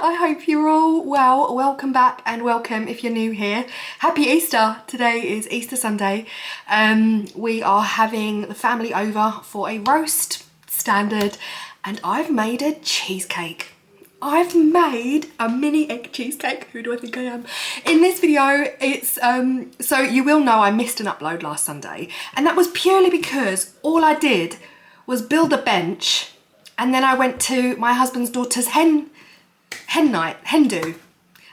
I hope you're all well. Welcome back and welcome if you're new here. Happy Easter. Today is Easter Sunday. We are having the family over for a roast, standard, and I've made a cheesecake. I've made a mini egg cheesecake. Who do I think I am? In this video, it's, so you will know I missed an upload last Sunday, and that was purely because all I did was build a bench, and then I went to my husband's daughter's hen do,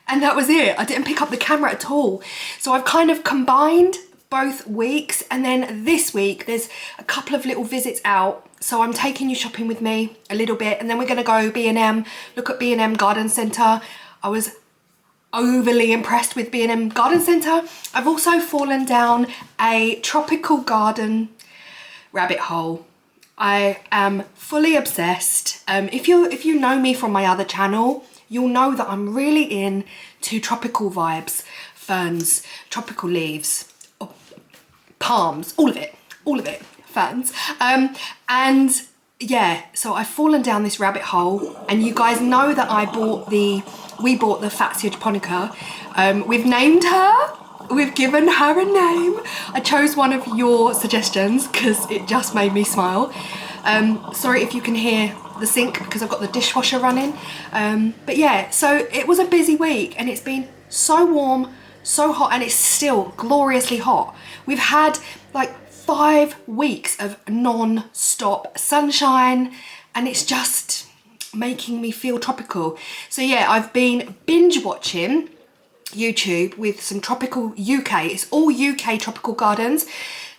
and that was it. I didn't pick up the camera at all. So I've kind of combined both weeks, and then this week there's a couple of little visits out, so I'm taking you shopping with me a little bit, and then we're gonna go B&M, look at B&M Garden Centre. I was overly impressed with B&M Garden Centre. I've also fallen down a tropical garden rabbit hole. I am fully obsessed. If you know me from my other channel, you'll know that I'm really into tropical vibes, ferns, tropical leaves, palms, all of it, ferns. And yeah, so I've fallen down this rabbit hole, and you guys know that we bought the Fatsia Japonica. We've named her. We've given her a name. I chose one of your suggestions because it just made me smile. Sorry if you can hear the sink because I've got the dishwasher running. But yeah, so it was a busy week, and it's been so warm, so hot, and it's still gloriously hot. We've had like 5 weeks of non-stop sunshine, and it's just making me feel tropical. So yeah, I've been binge watching YouTube with some tropical UK. It's all UK tropical gardens.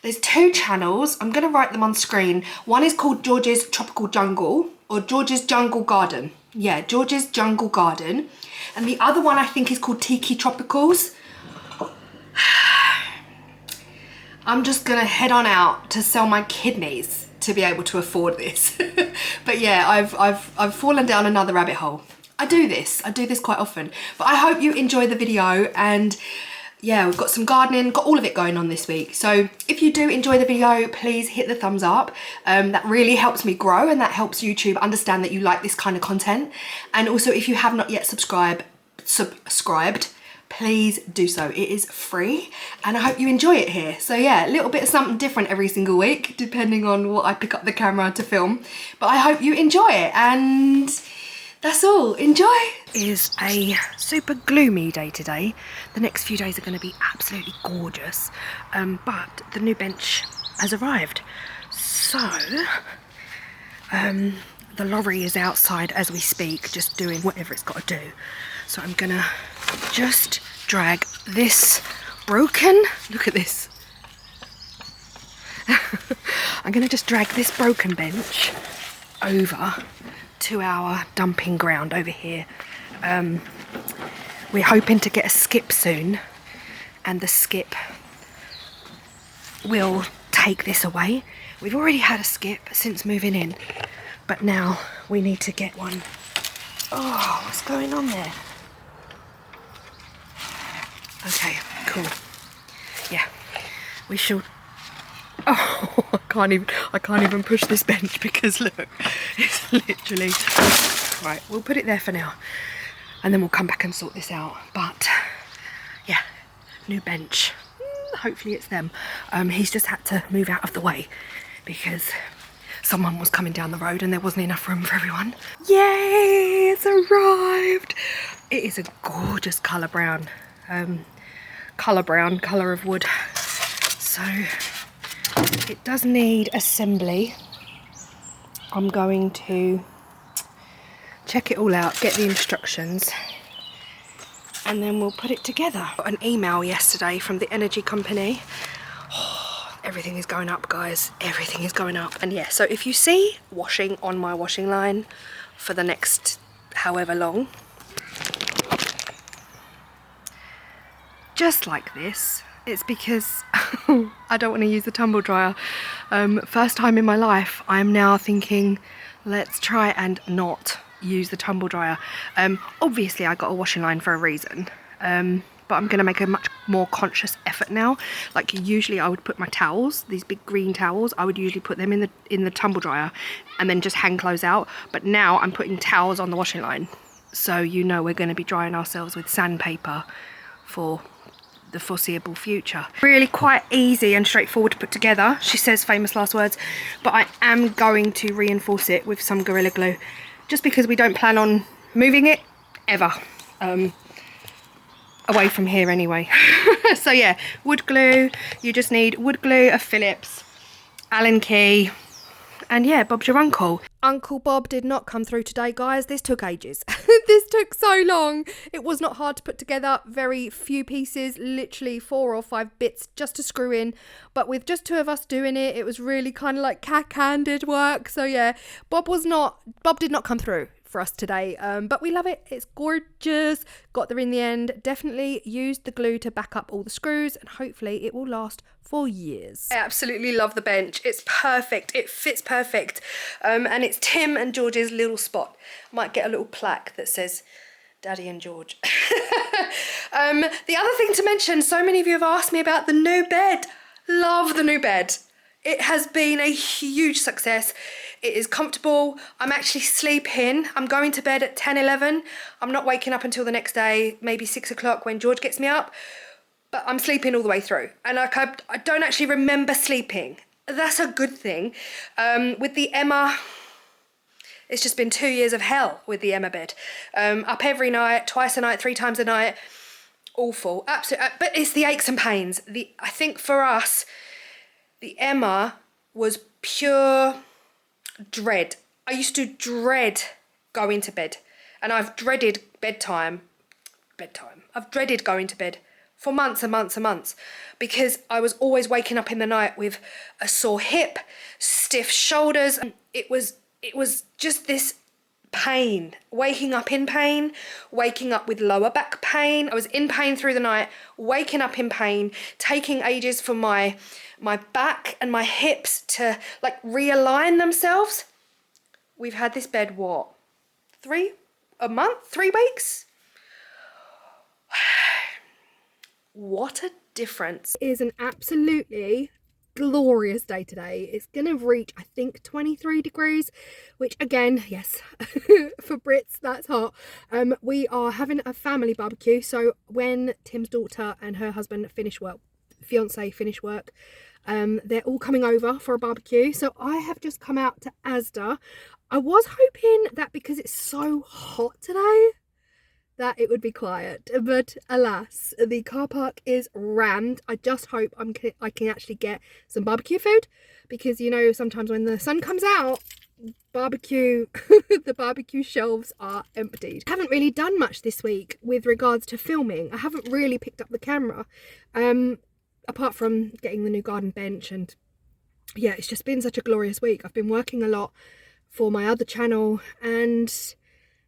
There's 2 channels. I'm gonna write them on screen. One is called George's Tropical Jungle, or George's Jungle Garden. Yeah, George's Jungle Garden. And the other one I think is called Tiki Tropicals. I'm just gonna head on out to sell my kidneys to be able to afford this. But yeah, I've fallen down another rabbit hole. I do this quite often, but I hope you enjoy the video. And yeah, we've got some gardening, got all of it going on this week. So if you do enjoy the video, please hit the thumbs up. That really helps me grow, and that helps YouTube understand that you like this kind of content. And also, if you have not yet subscribed, please do so. It is free, and I hope you enjoy it here. So yeah, a little bit of something different every single week, depending on what I pick up the camera to film. But I hope you enjoy it, and that's all. Enjoy! It is a super gloomy day today. The next few days are going to be absolutely gorgeous, but the new bench has arrived. So the lorry is outside as we speak, just doing whatever it's got to do. So I'm gonna just drag this broken, look at this. I'm gonna just drag this broken bench over to our dumping ground over here. We're hoping to get a skip soon, and the skip will take this away. We've already had a skip since moving in, but now we need to get one. Oh, what's going on there? Okay, cool. Yeah, we shall. Oh, I can't even push this bench because look, it's literally. Right, we'll put it there for now, and then we'll come back and sort this out. But yeah, new bench. Hopefully it's them. He's just had to move out of the way because someone was coming down the road and there wasn't enough room for everyone. Yay, it's arrived. It is a gorgeous colour brown. Colour of wood. So it does need assembly. I'm going to check it all out, get the instructions, and then we'll put it together. Got an email yesterday from the energy company. Oh, everything is going up, guys. Everything is going up. And yeah, so if you see washing on my washing line for the next however long, just like this, it's because I don't want to use the tumble dryer. First time in my life, I'm now thinking, let's try and not use the tumble dryer. Obviously I got a washing line for a reason, but I'm going to make a much more conscious effort now. Like usually I would put my towels, these big green towels, I would usually put them in the tumble dryer and then just hang clothes out, but now I'm putting towels on the washing line. so you know we're going to be drying ourselves with sandpaper for the foreseeable future. Really quite easy and straightforward to put together. She says famous last words, but I am going to reinforce it with some Gorilla Glue, just because we don't plan on moving it ever away from here anyway. So yeah, wood glue. You just need wood glue, a Phillips, Allen key, and yeah, Bob's your uncle. Uncle Bob did not come through today, guys. This took ages. This took so long. It was not hard to put together. Very few pieces, literally 4 or 5 bits just to screw in. But with just 2 of us doing it, it was really kind of like cack-handed work. So yeah, Bob did not come through for us today, but we love it. It's gorgeous. Got there in the end. Definitely used the glue to back up all the screws, and hopefully it will last for years. I absolutely love the bench. It's perfect. It fits perfect, and it's Tim and George's little spot. Might get a little plaque that says Daddy and George. The other thing to mention, so many of you have asked me about the new bed. Love the new bed. It has been a huge success. It is comfortable. I'm actually sleeping. I'm going to bed at 10, 11. I'm not waking up until the next day, maybe 6 o'clock when George gets me up. But I'm sleeping all the way through. And like I don't actually remember sleeping. That's a good thing. With the Emma, it's just been 2 years of hell with the Emma bed. Up every night, twice a night, 3 times a night. Awful. Absolutely. But it's the aches and pains. I think for us, the Emma was pure dread. I used to dread going to bed, and I've dreaded bedtime. I've dreaded going to bed for months and months and months, because I was always waking up in the night with a sore hip, stiff shoulders. It was just this pain, waking up in pain, waking up with lower back pain. I was in pain through the night, waking up in pain, taking ages for my back and my hips to like realign themselves. We've had this bed, what, 3 weeks? What a difference. It is an absolutely glorious day today. It's gonna reach, I think, 23 degrees, which again, yes, for Brits that's hot. We are having a family barbecue, so when Tim's daughter and her husband fiance finish work, they're all coming over for a barbecue. So I have just come out to Asda. I was hoping that because it's so hot today that it would be quiet, but alas, the car park is rammed. I just hope I can actually get some barbecue food, because you know, sometimes when the sun comes out, the barbecue shelves are emptied. I haven't really done much this week with regards to filming. I haven't really picked up the camera, apart from getting the new garden bench, and yeah, it's just been such a glorious week. I've been working a lot for my other channel, and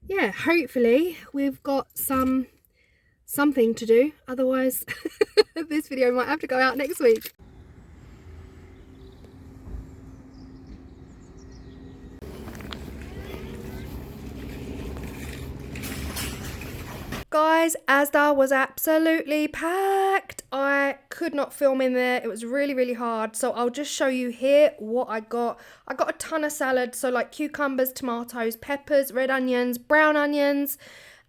yeah, hopefully we've got something to do. Otherwise, this video might have to go out next week. Guys, Asda was absolutely packed. I could not film in there. It was really, really hard. So I'll just show you here what I got. I got a ton of salad. So like cucumbers, tomatoes, peppers, red onions, brown onions,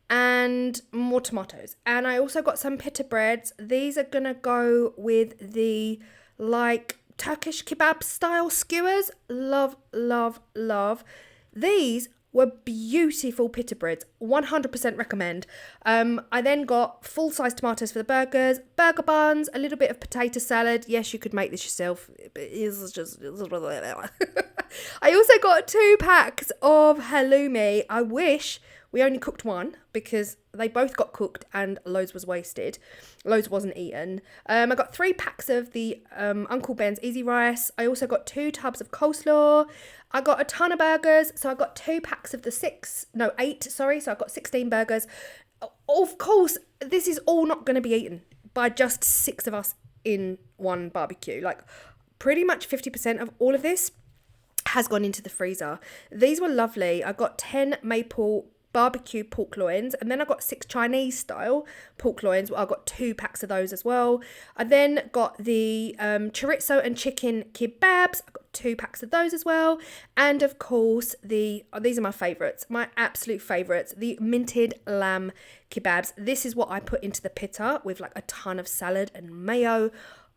and more tomatoes. And I also got some pita breads. These are gonna go with the like Turkish kebab style skewers. Love, love, love. These were beautiful pita breads. 100% recommend. I then got full-size tomatoes for the burgers, burger buns, a little bit of potato salad. Yes, you could make this yourself. It's just I also got 2 packs of halloumi. I wish we only cooked one, because they both got cooked and loads was wasted. Loads wasn't eaten. I got 3 packs of the Uncle Ben's Easy Rice. I also got 2 tubs of coleslaw. I got a ton of burgers. So I got 2 packs of the 8, sorry. So I got 16 burgers. Of course, this is all not going to be eaten by just 6 of us in one barbecue. Like pretty much 50% of all of this has gone into the freezer. These were lovely. I got 10 maple barbecue pork loins, and then I got 6 Chinese style pork loins. I got 2 packs of those as well. I then got the chorizo and chicken kebabs. I got 2 packs of those as well. And of course, these are my favourites, my absolute favourites, the minted lamb kebabs. This is what I put into the pitta with like a ton of salad and mayo.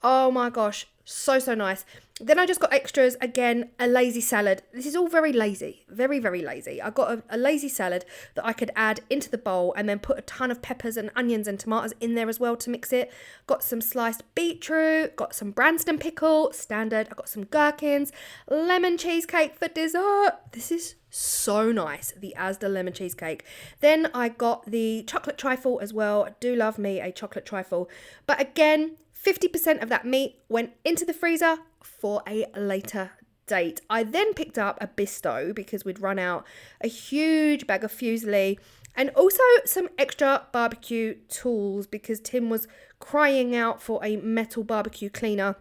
Oh my gosh, so nice. Then I just got extras, again, a lazy salad. This is all very lazy, very lazy. I got a lazy salad that I could add into the bowl and then put a ton of peppers and onions and tomatoes in there as well to mix it. Got some sliced beetroot, got some Branston pickle, standard. I got some gherkins, lemon cheesecake for dessert. This is so nice, the Asda lemon cheesecake. Then I got the chocolate trifle as well. I do love me a chocolate trifle. But again, 50% of that meat went into the freezer for a later date. I then picked up a bisto because we'd run out, a huge bag of fusilli, and also some extra barbecue tools because Tim was crying out for a metal barbecue cleaner.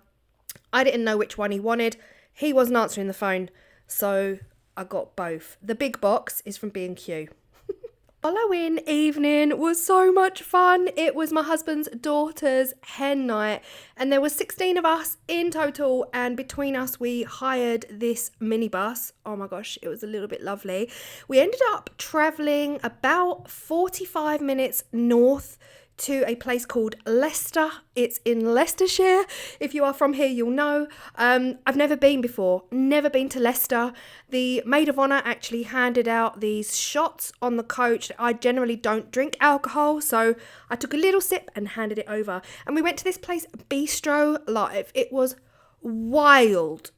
I didn't know which one he wanted. He wasn't answering the phone, so I got both. The big box is from B&Q. Following evening was so much fun. It was my husband's daughter's hen night and there were 16 of us in total, and between us we hired this minibus. Oh my gosh, it was a little bit lovely. We ended up travelling about 45 minutes north to a place called Leicester. It's in Leicestershire. If you are from here, you'll know. I've never been before, never been to Leicester. The maid of honour actually handed out these shots on the coach. I generally don't drink alcohol, so I took a little sip and handed it over. And we went to this place, Bistro Live. It was wild.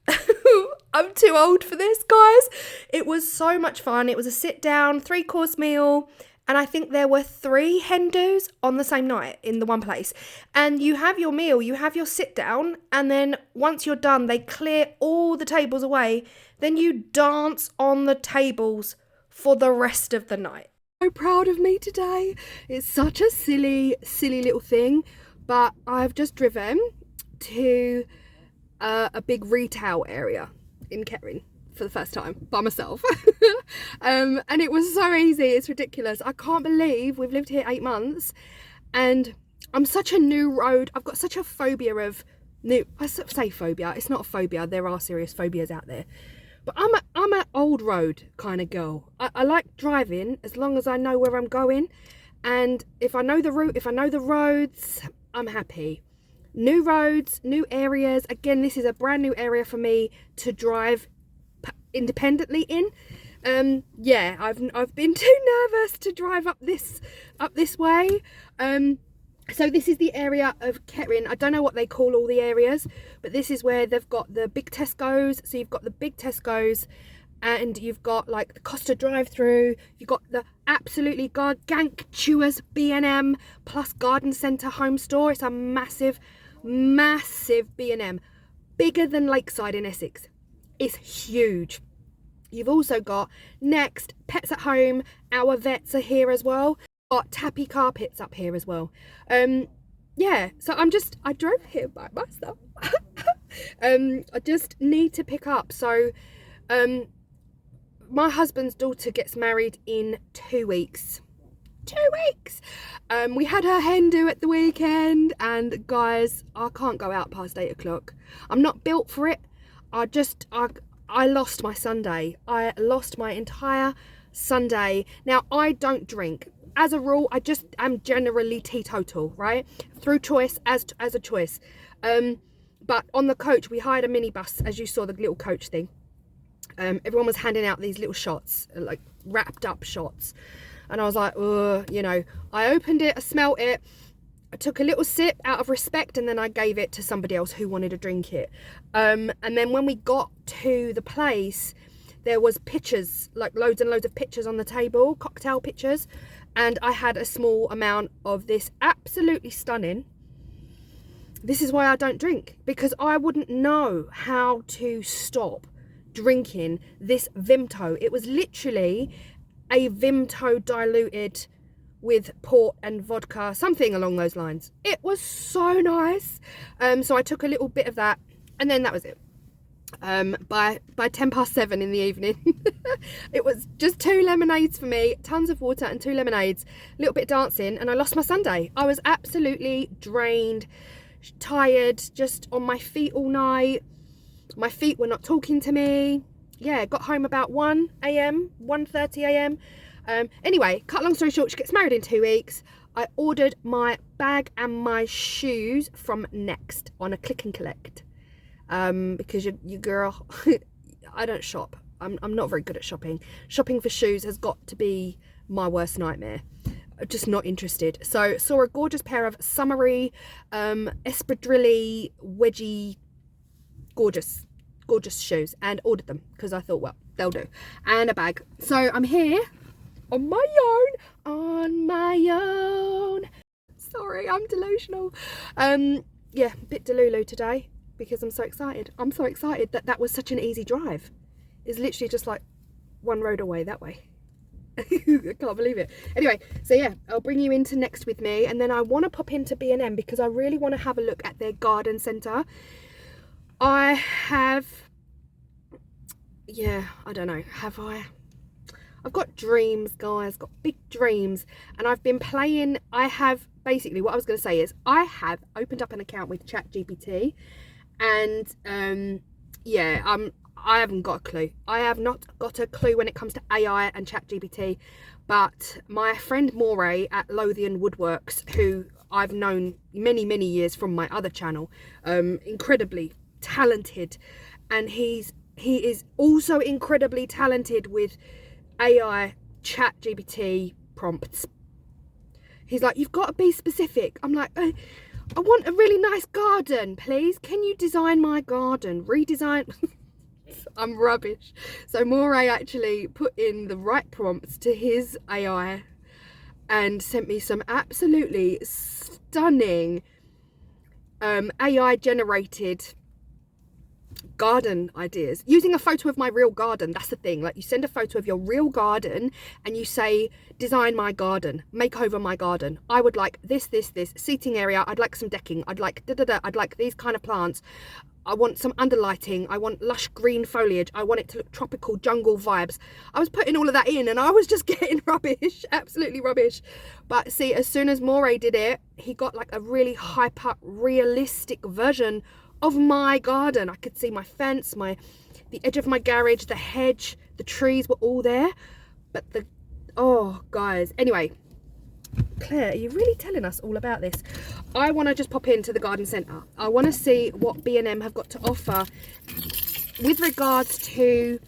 I'm too old for this, guys. It was so much fun. It was a sit down 3-course meal. And I think there were 3 hen dos on the same night in the one place. And you have your meal, you have your sit down, and then once you're done, they clear all the tables away. Then you dance on the tables for the rest of the night. So proud of me today. It's such a silly little thing. But I've just driven to a big retail area in Kettering for the first time by myself. And it was so easy, it's ridiculous. I can't believe we've lived here 8 months and I'm such a new road. I've got such a phobia of new, I say phobia, it's not a phobia, there are serious phobias out there, but I'm an old road kind of girl. I like driving as long as I know where I'm going, and if I know the route, if I know the roads, I'm happy. New roads, new areas, again, this is a brand new area for me to drive independently in. Yeah, I've been too nervous to drive up this way. So this is the area of Kettering. I don't know what they call all the areas, but this is where they've got the big Tesco's. So you've got the big Tesco's, and you've got like the Costa drive-through. You've got the absolutely gargantuous B&M plus garden centre home store. It's a massive B&M, bigger than Lakeside in Essex. It's huge. You've also got Next, Pets at Home, Our Vets are here as well. Got Tappy Carpets up here as well. Yeah, so I drove here by myself. I just need to pick up. So my husband's daughter gets married in 2 weeks. 2 weeks. We had her hen do at the weekend, and guys, I can't go out past 8 o'clock. I'm not built for it. I lost my Sunday. I lost my entire Sunday. Now, I don't drink. As a rule, I'm generally teetotal, right? Through choice, as a choice. But on the coach, we hired a minibus, as you saw, the little coach thing. Everyone was handing out these little shots, like wrapped up shots. And I was like, you know, I opened it, I smelt it. I took a little sip out of respect, and then I gave it to somebody else who wanted to drink it. And then when we got to the place, there was pictures, like loads and loads of pictures on the table, cocktail pictures. And I had a small amount of this absolutely stunning. This is why I don't drink, because I wouldn't know how to stop drinking this Vimto. It was literally a Vimto diluted with port and vodka, something along those lines. It was so nice. So I took a little bit of that, and then that was it. by 7:10 in the evening. It was just 2 lemonades for me, tons of water and 2 lemonades, a little bit of dancing, and I lost my Sunday. I was absolutely drained, tired, just on my feet all night. My feet were not talking to me. Yeah, got home about 1 a.m, 1:30 a.m. Anyway, cut long story short, she gets married in 2 weeks. I ordered my bag and my shoes from Next on a click and collect. Because you girl, I don't shop. I'm not very good at shopping. Shopping for shoes has got to be my worst nightmare. I'm just not interested. So saw a gorgeous pair of summery, espadrille, wedgy, gorgeous shoes, and ordered them because I thought, well, they'll do. And a bag. So I'm here on my own. Sorry, I'm delusional. Yeah, a bit delulu today, because I'm so excited. I'm so excited that was such an easy drive. It's literally just like 1 road away that way. I can't believe it. Anyway, so yeah, I'll bring you into Next with me, and then I want to pop into B&M because I really want to have a look at their garden centre. I don't know, have I? I've got dreams, guys, got big dreams, and I've been playing. Basically what I was going to say is I have opened up an account with ChatGPT, and I haven't got a clue. I have not got a clue when it comes to AI and ChatGPT, but my friend Moray at Lothian Woodworks, who I've known many years from my other channel, incredibly talented, and he is also incredibly talented with AI ChatGPT prompts. He's like, you've got to be specific. I'm like, I want a really nice garden, please. Can you design my garden? Redesign. I'm rubbish. So Moray actually put in the right prompts to his AI and sent me some absolutely stunning AI generated garden ideas using a photo of my real garden. That's the thing, like, you send a photo of your real garden and you say, design my garden, make over my garden. I would like this seating area, I'd like some decking, I'd like I'd like these kind of plants, I want some underlighting, I want lush green foliage, I want it to look tropical jungle vibes. I was putting all of that in and I was just getting rubbish, absolutely rubbish. But see, as soon as Moray did it, he got like a really hyper realistic version of my garden. I could see my fence, the edge of my garage, the hedge, the trees were all there. But guys, anyway, Claire, are you really telling us all about this? I want to just pop into the garden centre. I want to see what B&M have got to offer with regards to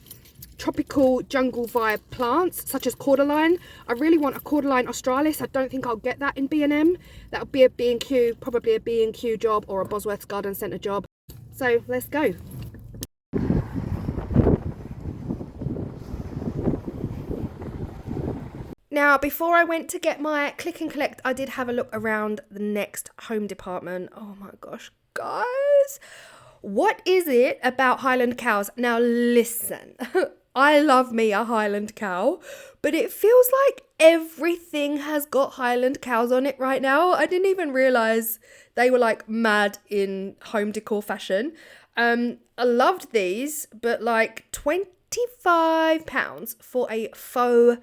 tropical jungle vibe plants such as cordyline. I really want a cordyline australis. I don't think I'll get that in B&M. That would be a B&Q, probably a B&Q job or a Bosworth's Garden Centre job. So let's go. Now, before I went to get my click and collect, I did have a look around the Next home department. Oh my gosh, guys. What is it about Highland cows? Now listen, I love me a Highland cow, but it feels like everything has got Highland cows on it right now. I didn't even realise they were like mad in home decor fashion. I loved these, but like £25 for a faux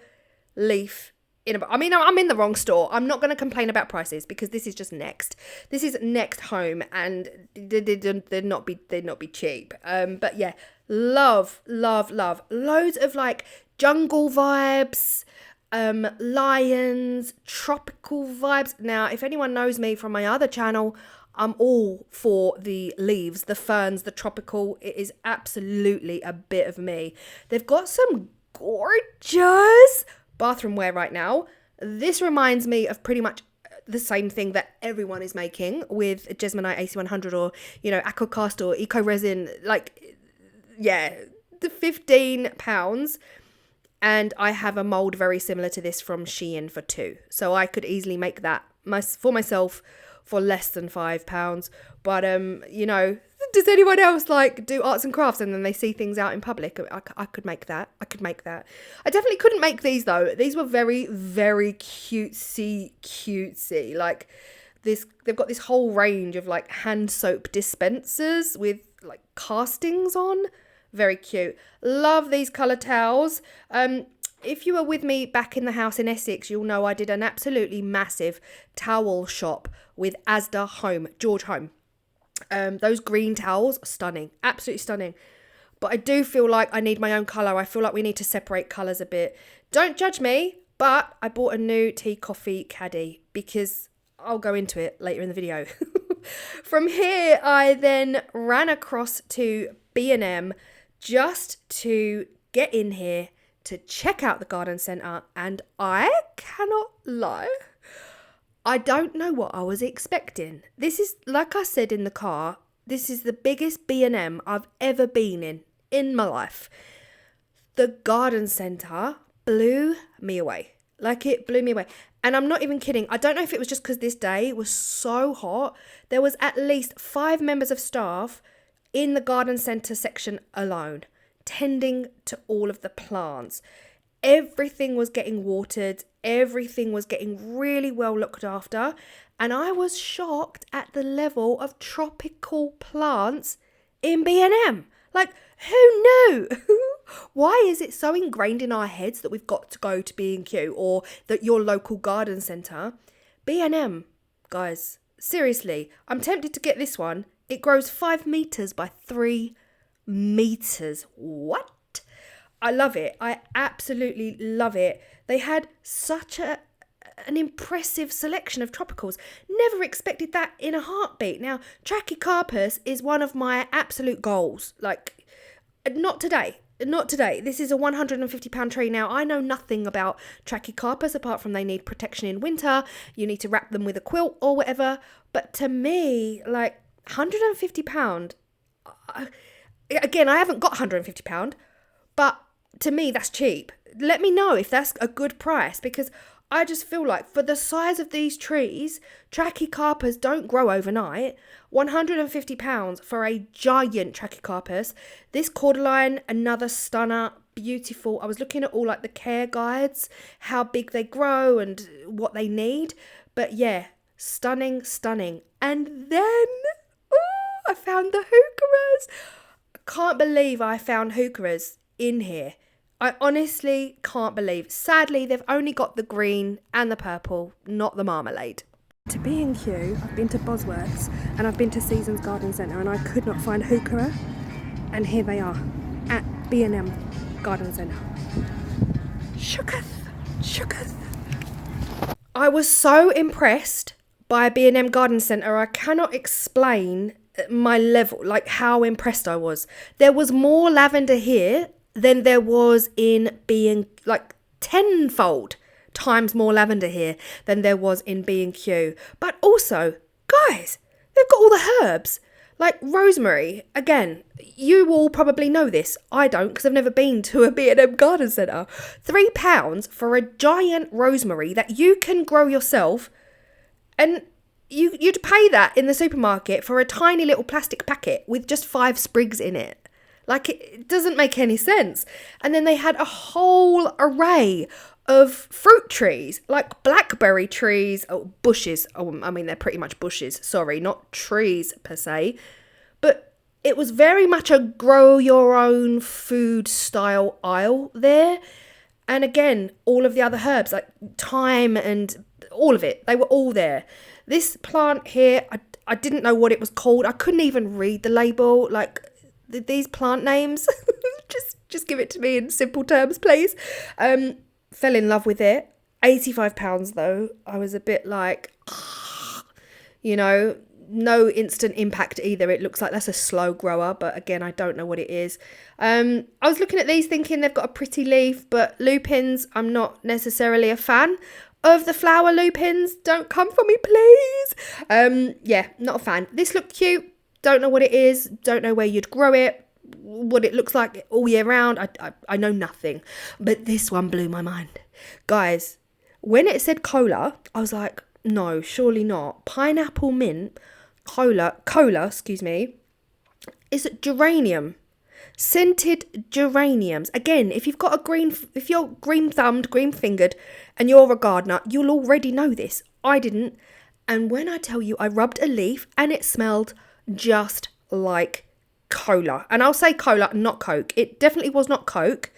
leaf I'm in the wrong store. I'm not going to complain about prices because this is just Next. This is Next Home, and they'd not be cheap. But yeah, love loads of like jungle vibes, lions, tropical vibes. Now, if anyone knows me from my other channel, I'm all for the leaves, the ferns, the tropical. It is absolutely a bit of me. They've got some gorgeous bathroom wear right now. This reminds me of pretty much the same thing that everyone is making with Jesmonite AC100 or, Aquacast or Eco Resin. Like, yeah, the £15. And I have a mould very similar to this from Shein for £2. So I could easily make that for myself for less than £5. But, does anyone else like do arts and crafts and then they see things out in public? I could make that. I definitely couldn't make these though. These were very, very cutesy. Like this, they've got this whole range of like hand soap dispensers with like castings on. Very cute. Love these colour towels. If you were with me back in the house in Essex, you'll know I did an absolutely massive towel shop with Asda Home, George Home. Those green towels, stunning, absolutely stunning. But I do feel like I need my own colour. I feel like we need to separate colours a bit. Don't judge me, but I bought a new tea coffee caddy because I'll go into it later in the video. From here, I then ran across to B&M just to get in here to check out the garden centre, and I cannot lie, I don't know what I was expecting. This is, like I said in the car, this is the biggest B&M I've ever been in my life. The garden centre blew me away. Like, it blew me away. And I'm not even kidding. I don't know if it was just because this day was so hot. There was at least 5 members of staff in the garden centre section alone, tending to all of the plants. Everything was getting watered. Everything was getting really well looked after. And I was shocked at the level of tropical plants in B&M. Like, who knew? Why is it so ingrained in our heads that we've got to go to B&Q or that your local garden centre? B&M, guys, seriously, I'm tempted to get this one. It grows 5 metres by 3 metres. What? I love it. I absolutely love it. They had such an impressive selection of tropicals. Never expected that in a heartbeat. Now, Trachycarpus is one of my absolute goals. Like, not today. Not today. This is a £150 tree. Now, I know nothing about Trachycarpus apart from they need protection in winter. You need to wrap them with a quilt or whatever. But to me, like, £150, again, I haven't got £150, but to me, that's cheap. Let me know if that's a good price, because I just feel like for the size of these trees, Trachycarpus don't grow overnight. £150 for a giant Trachycarpus. This Cordyline, another stunner, beautiful. I was looking at all like the care guides, how big they grow and what they need. But yeah, stunning, stunning. And then, I found the heucheras. I can't believe I found heucheras in here. I honestly can't believe. Sadly, they've only got the green and the purple, not the marmalade. To B&Q, I've been to Bosworth's and I've been to Seasons Garden Centre, and I could not find heuchera. And here they are at B&M Garden Centre. Shooketh. I was so impressed by B&M Garden Centre. I cannot explain my level, like how impressed I was. There was more lavender here than there was in like tenfold times more lavender here than there was in B&Q. But also, guys, they've got all the herbs, like rosemary. Again, you all probably know this. I don't, because I've never been to a B&M garden centre. £3 for a giant rosemary that you can grow yourself, and you'd pay that in the supermarket for a tiny little plastic packet with just 5 sprigs in it. Like, it doesn't make any sense. And then they had a whole array of fruit trees, like blackberry trees, bushes. I mean, they're pretty much bushes. Sorry, not trees per se. But it was very much a grow your own food style aisle there. And again, all of the other herbs, like thyme and all of it, they were all there. This plant here, I didn't know what it was called. I couldn't even read the label. Like, these plant names, just give it to me in simple terms, please. Fell in love with it. £85 though. I was a bit like, no instant impact either. It looks like that's a slow grower, but again, I don't know what it is. I was looking at these thinking they've got a pretty leaf, but lupins, I'm not necessarily a fan of the flower lupins. Don't come for me, please. Yeah, not a fan. This looked cute. Don't know what it is. Don't know where you'd grow it. What it looks like all year round. I know nothing. But this one blew my mind. Guys, when it said cola, I was like, no, surely not. Pineapple mint, cola, excuse me, is geranium. Scented geraniums. Again, if you're green-thumbed, green-fingered, and you're a gardener, you'll already know this. I didn't. And when I tell you, I rubbed a leaf and it smelled just like cola. And I'll say cola, not Coke. It definitely was not Coke.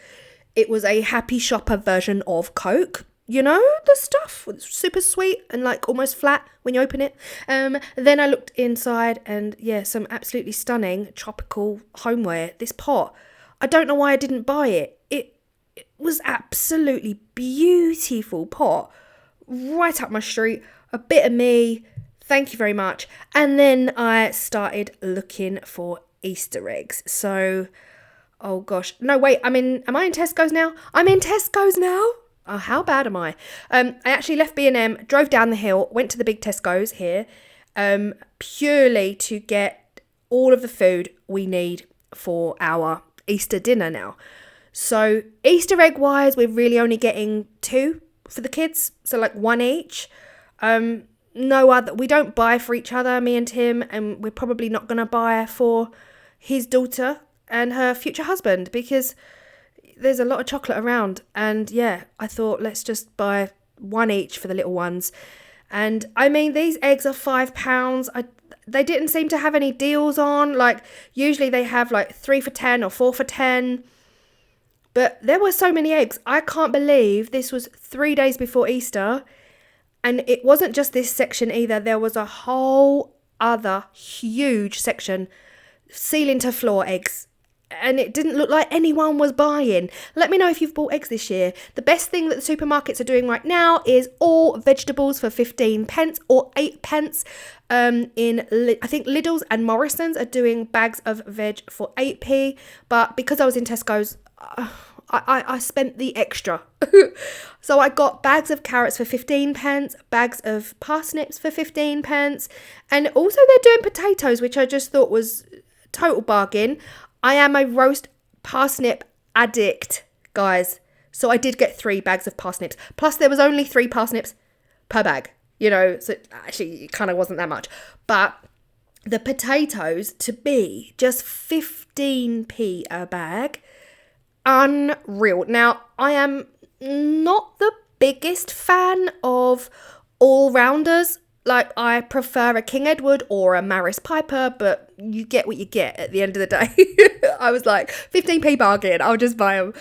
It was a Happy Shopper version of Coke. You know, the stuff was super sweet and like almost flat when you open it. Then I looked inside and yeah, some absolutely stunning tropical homeware. This pot, I don't know why I didn't buy it. It was absolutely beautiful pot, right up my street. A bit of me, thank you very much. And then I started looking for Easter eggs. So, oh gosh, no wait, am I in Tesco's now? I'm in Tesco's now. Oh, how bad am I? I actually left B&M, drove down the hill, went to the big Tesco's here, purely to get all of the food we need for our Easter dinner now. So Easter egg wise, we're really only getting 2 for the kids. So like 1 each. No other, we don't buy for each other, me and Tim, and we're probably not going to buy for his daughter and her future husband because there's a lot of chocolate around. And yeah, I thought let's just buy 1 each for the little ones. And I mean, these eggs are £5. They didn't seem to have any deals on. Like usually they have like 3 for 10 or 4 for 10. But there were so many eggs. I can't believe this was 3 days before Easter. And it wasn't just this section either. There was a whole other huge section, ceiling to floor eggs. And it didn't look like anyone was buying. Let me know if you've bought eggs this year. The best thing that the supermarkets are doing right now is all vegetables for 15 pence or 8 pence. I think Lidl's and Morrison's are doing bags of veg for 8p. But because I was in Tesco's, I spent the extra. So I got bags of carrots for 15 pence, bags of parsnips for 15 pence. And also they're doing potatoes, which I just thought was total bargain. I am a roast parsnip addict, guys. So I did get 3 bags of parsnips. Plus there was only 3 parsnips per bag, you know. So actually it kind of wasn't that much. But the potatoes to be just 15p a bag, unreal. Now, I am not the biggest fan of all-rounders. Like, I prefer a King Edward or a Maris Piper, but you get what you get at the end of the day. I was like, 15p bargain, I'll just buy them.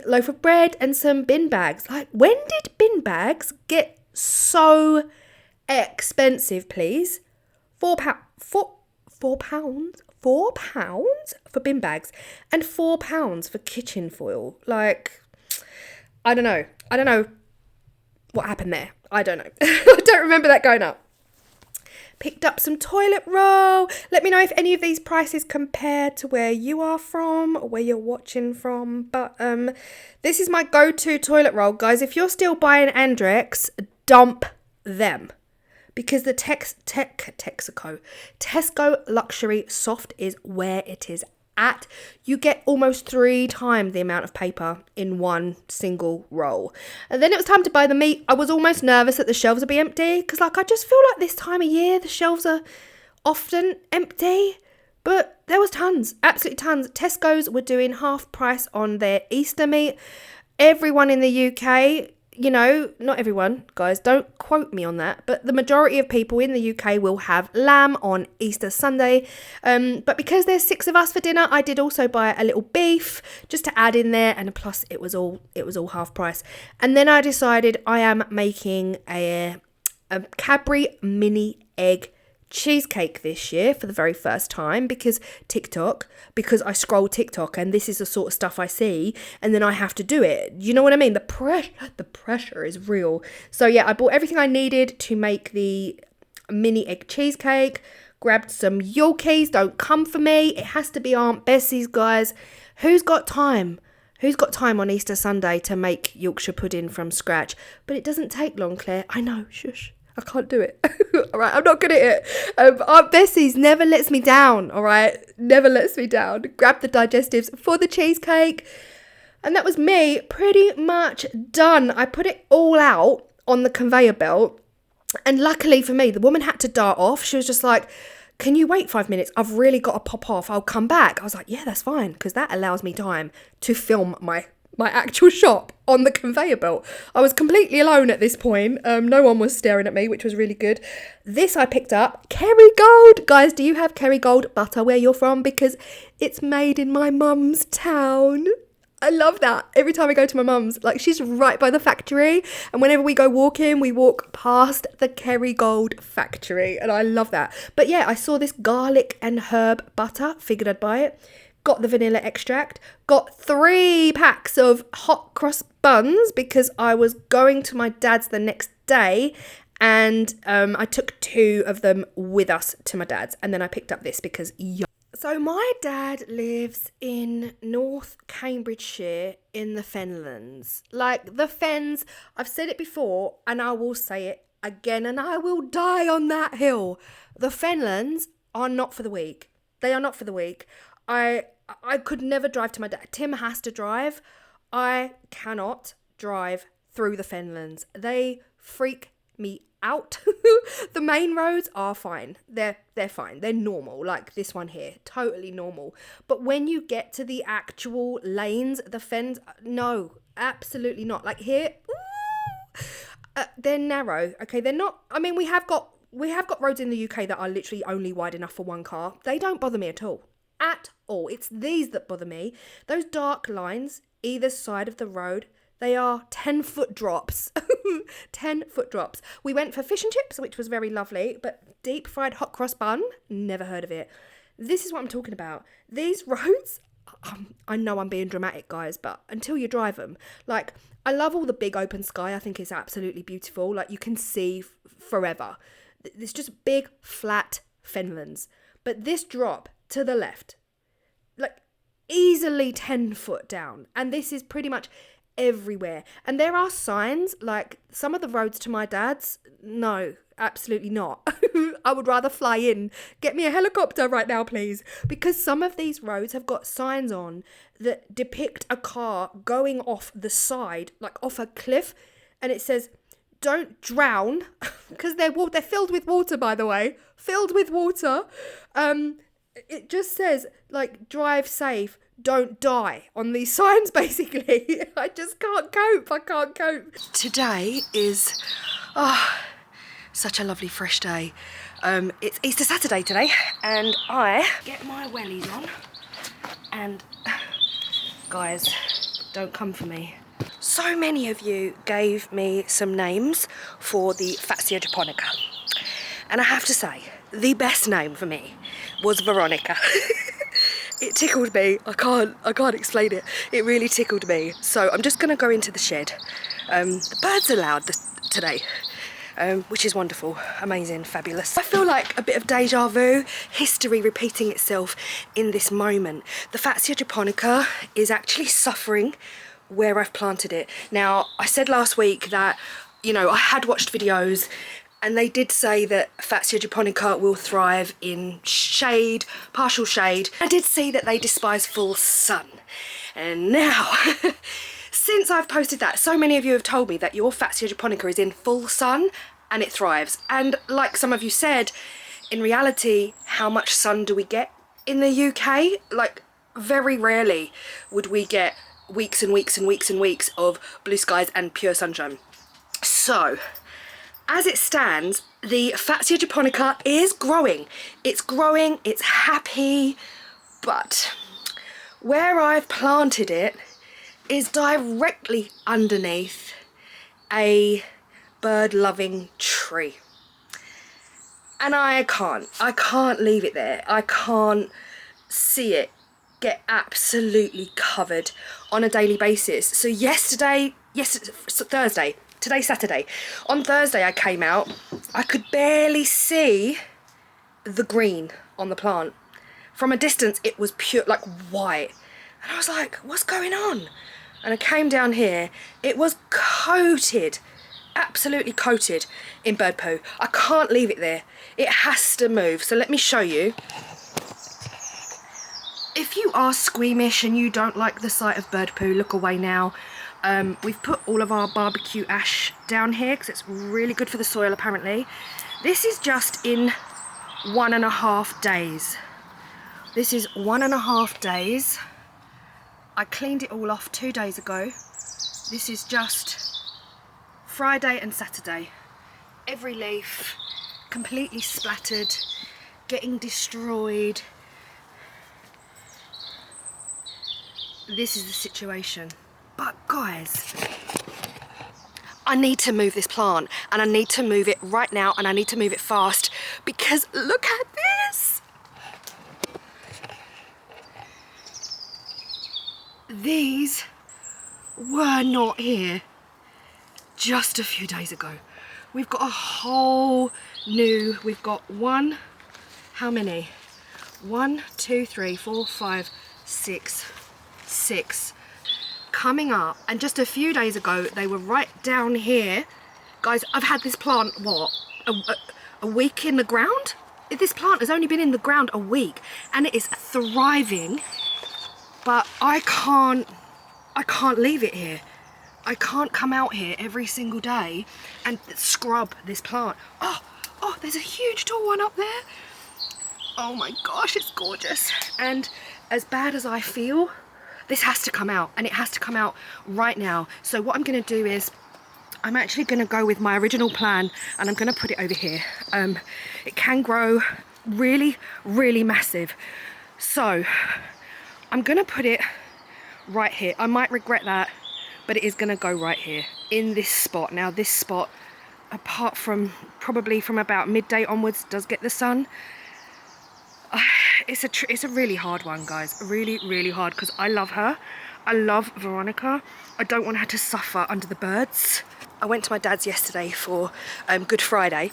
Loaf of bread and some bin bags. Like, when did bin bags get so expensive, please? £4 for bin bags and £4 for kitchen foil. Like, I don't know what happened there. I don't know. I don't remember that going up. Picked up some toilet roll. Let me know if any of these prices compare to where you are from or where you're watching from. But this is my go-to toilet roll. Guys, if you're still buying Andrex, dump them. Because the Tesco Luxury Soft is where it is at. You get almost 3 times the amount of paper in one single roll. And then it was time to buy the meat. I was almost nervous that the shelves would be empty because like I just feel like this time of year the shelves are often empty. But there was tons, absolutely tons. Tesco's were doing half price on their Easter meat. Everyone in the UK, you know, not everyone, guys, don't quote me on that, but the majority of people in the UK will have lamb on Easter Sunday. But because there's 6 of us for dinner, I did also buy a little beef just to add in there, and plus it was all half price. And then I decided I am making a Cadbury mini egg cheesecake this year for the very first time because I scroll TikTok and this is the sort of stuff I see and then I have to do it. You know what I mean? The pressure is real. So yeah, I bought everything I needed to make the mini egg cheesecake, grabbed some Yorkies. Don't come for me. It has to be Aunt Bessie's, guys. Who's got time? Who's got time on Easter Sunday to make Yorkshire pudding from scratch? But it doesn't take long, Claire. I know, shush. I can't do it. All right, I'm not good at it. Aunt Bessie's never lets me down, all right? Never lets me down. Grab the digestives for the cheesecake. And that was me pretty much done. I put it all out on the conveyor belt. And luckily for me, the woman had to dart off. She was just like, can you wait 5 minutes? I've really got to pop off. I'll come back. I was like, yeah, that's fine. Because that allows me time to film my my actual shop on the conveyor belt. I was completely alone at this point. No one was staring at me, which was really good. This I picked up, Kerrygold. Guys, do you have Kerrygold butter where you're from? Because it's made in my mum's town. I love that. Every time I go to my mum's, like, she's right by the factory, and whenever we go walking, we walk past the Kerrygold factory, and I love that. But yeah, I saw this garlic and herb butter, figured I'd buy it. Got the vanilla extract, got 3 packs of hot cross buns because I was going to my dad's the next day, and I took 2 of them with us to my dad's, and then I picked up this because so my dad lives in North Cambridgeshire in the Fenlands. Like, the Fens, I've said it before and I will say it again, and I will die on that hill. The Fenlands are not for the weak. They are not for the weak. I could never drive to my dad. Tim has to drive. I cannot drive through the Fenlands. They freak me out. The main roads are fine. They're fine. They're normal. Like this one here, totally normal. But when you get to the actual lanes, the Fens, no, absolutely not. Like here, they're narrow. Okay, they're not. I mean, we have got roads in the UK that are literally only wide enough for one car. They don't bother me at all. At all. It's these that bother me. Those dark lines either side of the road, they are 10-foot drops. 10-foot drops. We went for fish and chips, which was very lovely, but deep fried hot cross bun, never heard of it. This is what I'm talking about. These roads, I know I'm being dramatic, guys, but until you drive them, like, I love all the big open sky. I think it's absolutely beautiful. Like, you can see forever. It's just big, flat Fenlands. But this drop to the left, like, easily 10 foot down. And this is pretty much everywhere. And there are signs, like some of the roads to my dad's, no, absolutely not. I would rather fly in. Get me a helicopter right now, please. Because some of these roads have got signs on that depict a car going off the side, like off a cliff. And it says, don't drown, because they're filled with water, by the way. Filled with water. It just says, like, drive safe, don't die on these signs, basically. I just can't cope. I can't cope. Today is such a lovely fresh day. It's Easter Saturday today, and I get my wellies on, and guys, don't come for me. So many of you gave me some names for the Fatsia Japonica, and I have to say, the best name for me was Veronica. It tickled me. I can't explain it. It really tickled me. So I'm just going to go into the shed. The birds are loud today, which is wonderful, amazing, fabulous. I feel like a bit of deja vu, history repeating itself in this moment. The Fatsia Japonica is actually suffering where I've planted it. Now, I said last week that, you know, I had watched videos and they did say that Fatsia Japonica will thrive in shade, partial shade. I did see that they despise full sun. And now, since I've posted that, so many of you have told me that your Fatsia Japonica is in full sun and it thrives. And like some of you said, in reality, how much sun do we get in the UK? Like, very rarely would we get weeks and weeks and weeks and weeks of blue skies and pure sunshine. So, as it stands, the Fatsia Japonica is growing. It's growing, it's happy, but where I've planted it is directly underneath a bird-loving tree. And I can't leave it there. I can't see it get absolutely covered on a daily basis. So Thursday, today's Saturday. On Thursday I came out, I could barely see the green on the plant. From a distance it was pure, like white. And I was like, what's going on? And I came down here, it was coated, absolutely coated in bird poo. I can't leave it there. It has to move. So let me show you. If you are squeamish and you don't like the sight of bird poo, look away now. We've put all of our barbecue ash down here because it's really good for the soil apparently. This is just in 1.5 days. This is 1.5 days. I cleaned it all off 2 days ago. This is just Friday and Saturday. Every leaf completely splattered, getting destroyed. This is the situation. But guys, I need to move this plant, and I need to move it right now, and I need to move it fast, because look at this. These were not here just a few days ago. We've got a whole new, we've got one, how many? 1, 2, 3, 4, 5, 6 coming up, and just a few days ago they were right down here. Guys, I've had this plant, what, a week in the ground? This plant has only been in the ground a week and it is thriving, but I can't leave it here. I can't come out here every single day and scrub this plant. Oh, there's a huge tall one up there. Oh my gosh, it's gorgeous. And as bad as I feel, this has to come out, and it has to come out right now. So what I'm gonna do is, I'm actually gonna go with my original plan, and I'm gonna put it over here. It can grow really, really massive. So I'm gonna put it right here. I might regret that, but it is gonna go right here in this spot. Now this spot, apart from probably from about midday onwards, does get the sun. It's a really hard one, guys. Really, really hard, because I love her. I love Veronica. I don't want her to suffer under the birds. I went to my dad's yesterday for Good Friday,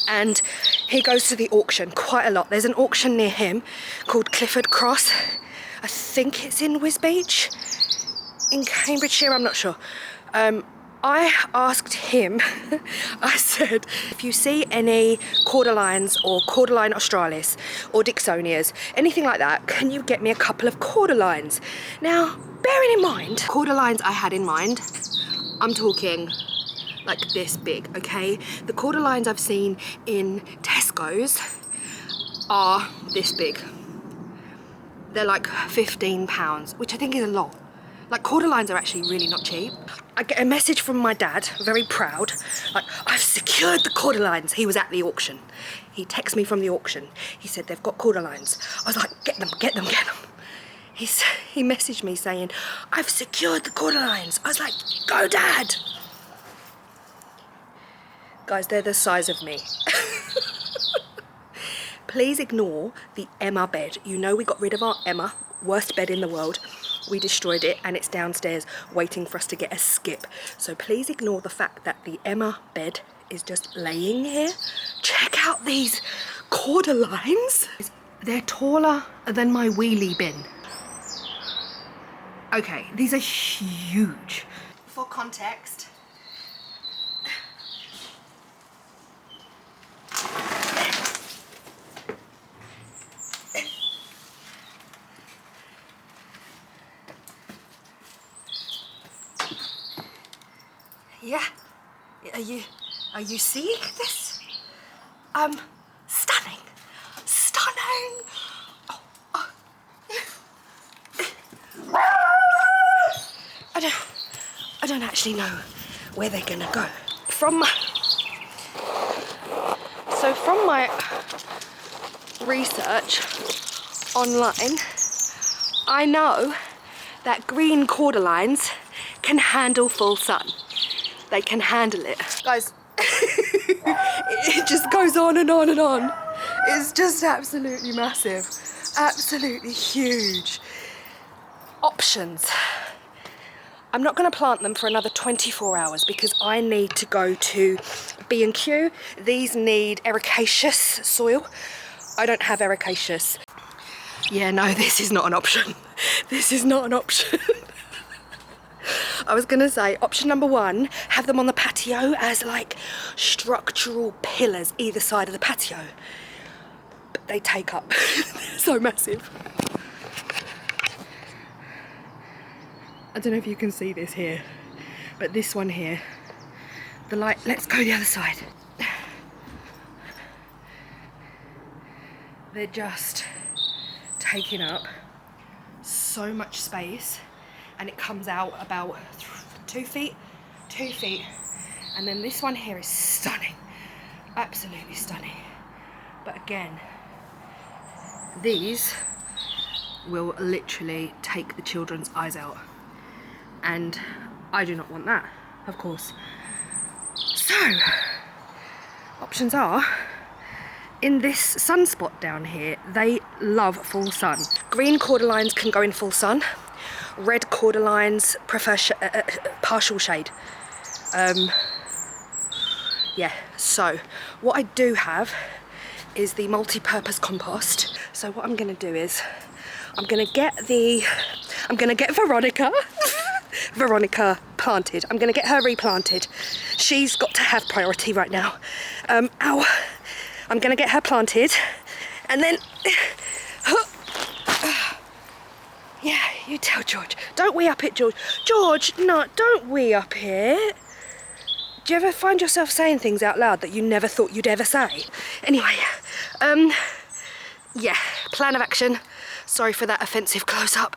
and he goes to the auction quite a lot. There's an auction near him called Clifford Cross. I think it's in Wisbech, in Cambridgeshire, I'm not sure. I asked him, I said, if you see any Cordylines or Cordyline australis or Dixonias, anything like that, can you get me a couple of Cordylines? Now, bearing in mind, Cordylines I had in mind, I'm talking like this big, okay? The Cordylines I've seen in Tesco's are this big. They're like £15, which I think is a lot. Like, Cordylines are actually really not cheap. I get a message from my dad, very proud, like, I've secured the Cordylines. He was at the auction. He texted me from the auction. He said, they've got Cordylines. I was like, get them. He messaged me saying, I've secured the Cordylines. I was like, go, Dad. Guys, they're the size of me. Please ignore the Emma bed. You know we got rid of our Emma, worst bed in the world. We destroyed it, and it's downstairs waiting for us to get a skip. So please ignore the fact that the Emma bed is just laying here. Check out these Cordylines. They're taller than my wheelie bin. Okay, these are huge. For context, yeah, are you seeing this? Stunning. Oh. I don't actually know where they're gonna go. From my research online, I know that green Cordylines can handle full sun. They can handle it. Guys, it just goes on and on and on. It's just absolutely massive. Absolutely huge. Options. I'm not going to plant them for another 24 hours because I need to go to B&Q. These need ericaceous soil. I don't have ericaceous. Yeah, no, this is not an option. This is not an option. I was gonna say, option number one, have them on the patio as like structural pillars either side of the patio. But they take up, so massive. I don't know if you can see this here, but this one here, the light, let's go the other side. They're just taking up so much space, and it comes out about 2 feet. And then this one here is stunning, absolutely stunning. But again, these will literally take the children's eyes out, and I do not want that, of course. So options are, in this sunspot down here, they love full sun. Green Cordylines can go in full sun. Red Cordylines prefer partial shade. Yeah, so what I do have is the multi-purpose compost. So what I'm gonna do is, I'm gonna get Veronica, Veronica planted. I'm gonna get her replanted. She's got to have priority right now. I'm gonna get her planted, and then, yeah, you tell George. Don't wee up it, George. George, no, don't wee up it. Do you ever find yourself saying things out loud that you never thought you'd ever say? Anyway, yeah, plan of action. Sorry for that offensive close-up.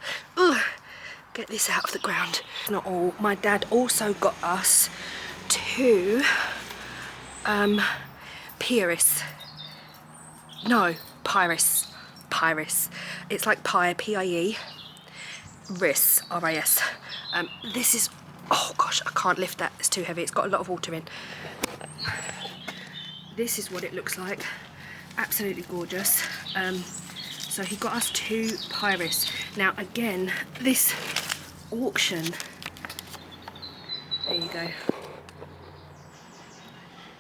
Get this out of the ground. Not all. My dad also got us 2 Pyrus. No, Pyrus. It's like pie, P-I-E. Ris, R-I-S. This is, oh gosh, I can't lift that, it's too heavy, it's got a lot of water in. This is what it looks like, absolutely gorgeous. So he got us 2 Pyrus. Now again, this auction, there you go.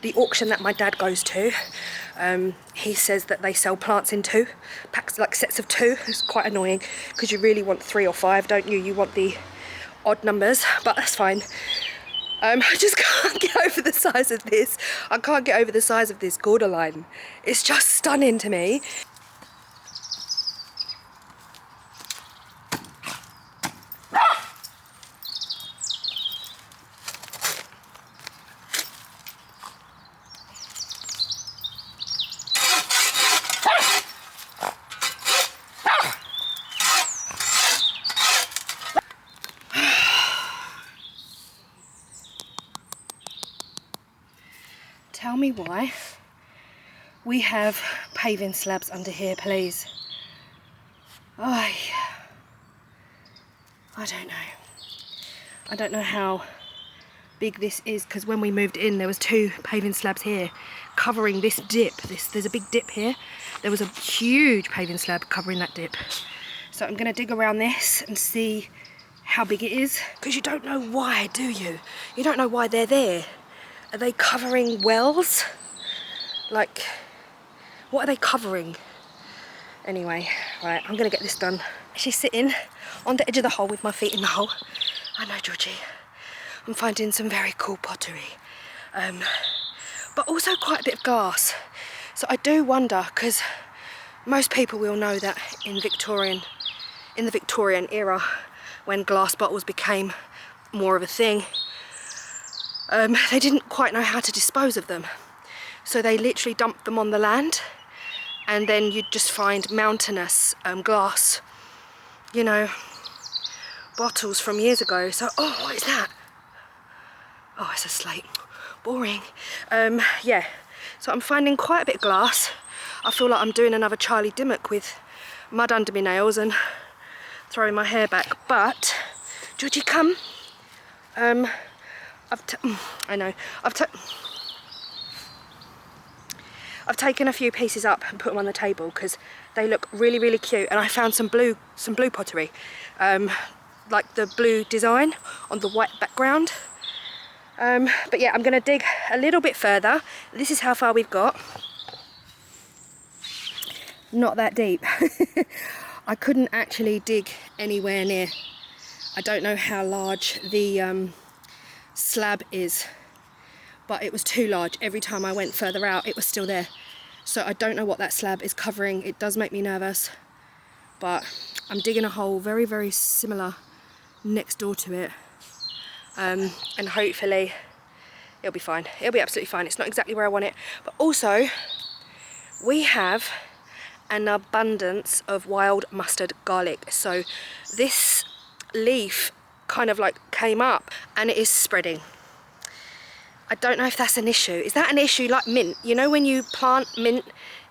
The auction that my dad goes to, he says that they sell plants in 2 packs, like sets of 2. It's quite annoying because you really want 3 or 5, don't you? You want the odd numbers, but that's fine. I just can't get over the size of this. I can't get over the size of this Cordyline. It's just stunning to me. Tell me why we have paving slabs under here, please. Oh, I don't know. I don't know how big this is, because when we moved in there was 2 paving slabs here covering this dip. There's a big dip here. There was a huge paving slab covering that dip. So I'm going to dig around this and see how big it is, because you don't know why, do you? You don't know why they're there. Are they covering wells? Like, what are they covering? Anyway, right, I'm gonna get this done. She's sitting on the edge of the hole with my feet in the hole. I know, Georgie. I'm finding some very cool pottery. But also quite a bit of glass. So I do wonder, because most people will know that in the Victorian era, when glass bottles became more of a thing, they didn't quite know how to dispose of them. So they literally dumped them on the land, and then you'd just find mountainous glass, you know, bottles from years ago. So, oh, what is that? Oh, it's a slate. Boring. Yeah, so I'm finding quite a bit of glass. I feel like I'm doing another Charlie Dimmock with mud under my nails and throwing my hair back. But, Georgie, come. I've taken a few pieces up and put them on the table because they look really, really cute. And I found some blue pottery, like the blue design on the white background. But yeah, I'm going to dig a little bit further. This is how far we've got. Not that deep. I couldn't actually dig anywhere near. I don't know how large the slab is, but it was too large. Every time I went further out, it was still there. So I don't know what that slab is covering. It does make me nervous, but I'm digging a hole very, very similar next door to it. And hopefully it'll be fine. It'll be absolutely fine. It's not exactly where I want it, but also we have an abundance of wild mustard garlic. So this leaf kind of like came up and it is spreading. I don't know if that's an issue. Is that an issue like mint? You know, when you plant mint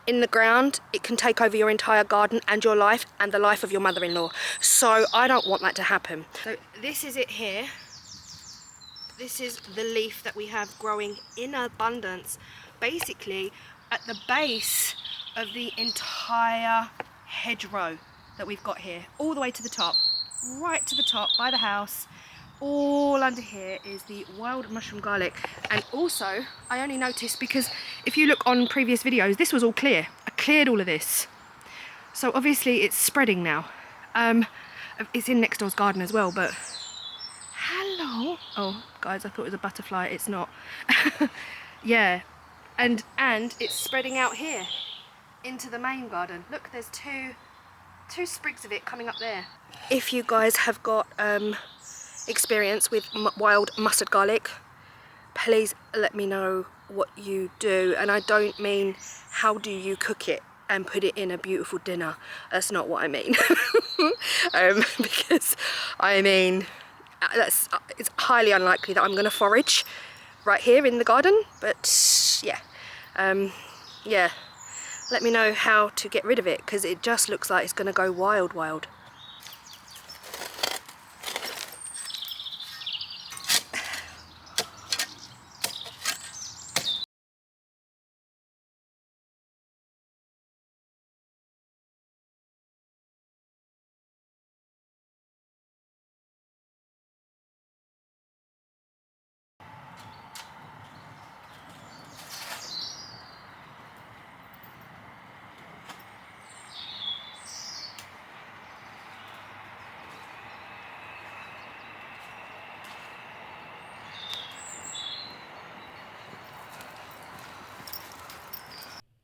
in the ground, it can take over your entire garden and your life and the life of your mother-in-law. So I don't want that to happen. So this is it here. This is the leaf that we have growing in abundance, basically at the base of the entire hedgerow that we've got here, all the way to the top, right to the top by the house. All under here is the wild mushroom garlic. And also, I only noticed because if you look on previous videos, this was all clear. I cleared all of this. So obviously it's spreading now. It's in next door's garden as well, but hello. Oh, guys, I thought it was a butterfly. It's not. Yeah, and it's spreading out here into the main garden. Look, there's two sprigs of it coming up there. If you guys have got experience with wild mustard garlic, please let me know what you do. And I don't mean how do you cook it and put it in a beautiful dinner. That's not what I mean. Because I mean, it's highly unlikely that I'm going to forage right here in the garden. But yeah, yeah, let me know how to get rid of it, because it just looks like it's going to go wild.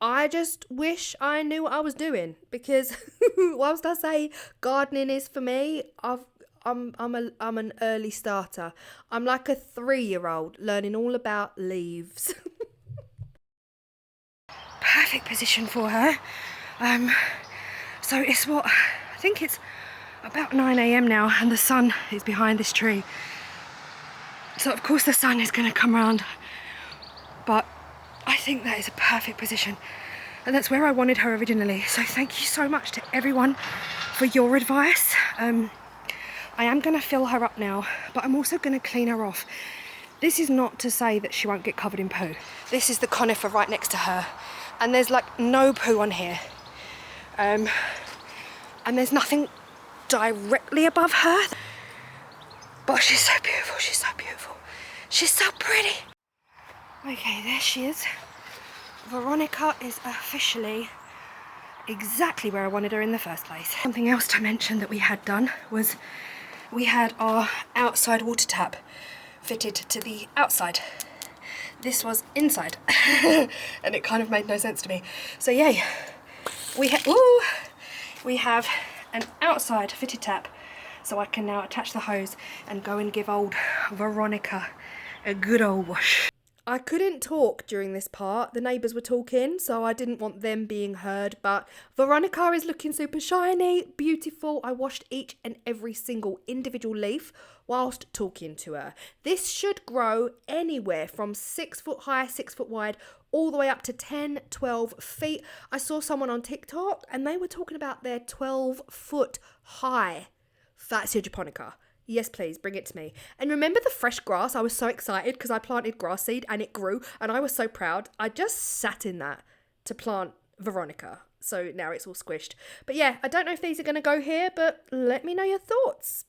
I just wish I knew what I was doing, because whilst I say gardening is for me, I'm an early starter. I'm like a 3-year-old learning all about leaves. Perfect position for her. So it's I think it's about 9 AM now, and the sun is behind this tree. So of course the sun is going to come around, but I think that is a perfect position, and that's where I wanted her originally. So thank you so much to everyone for your advice. I am going to fill her up now, but I'm also going to clean her off. This is not to say that she won't get covered in poo. This is the conifer right next to her, and there's like no poo on here. And there's nothing directly above her. But she's so beautiful, she's so beautiful. She's so pretty. Okay, there she is. Veronica is officially exactly where I wanted her in the first place. Something else to mention that we had done was we had our outside water tap fitted to the outside. This was inside, and it kind of made no sense to me. So yay, we have an outside fitted tap, so I can now attach the hose and go and give old Veronica a good old wash. I couldn't talk during this part. The neighbours were talking, so I didn't want them being heard. But Veronica is looking super shiny, beautiful. I washed each and every single individual leaf whilst talking to her. This should grow anywhere from 6 foot high, 6 foot wide, all the way up to 10, 12 feet. I saw someone on TikTok and they were talking about their 12-foot high Fatsia Japonica. Yes, please, bring it to me. And remember the fresh grass? I was so excited because I planted grass seed and it grew, and I was so proud. I just sat in that to plant Veronica. So now it's all squished. But yeah, I don't know if these are going to go here, but let me know your thoughts.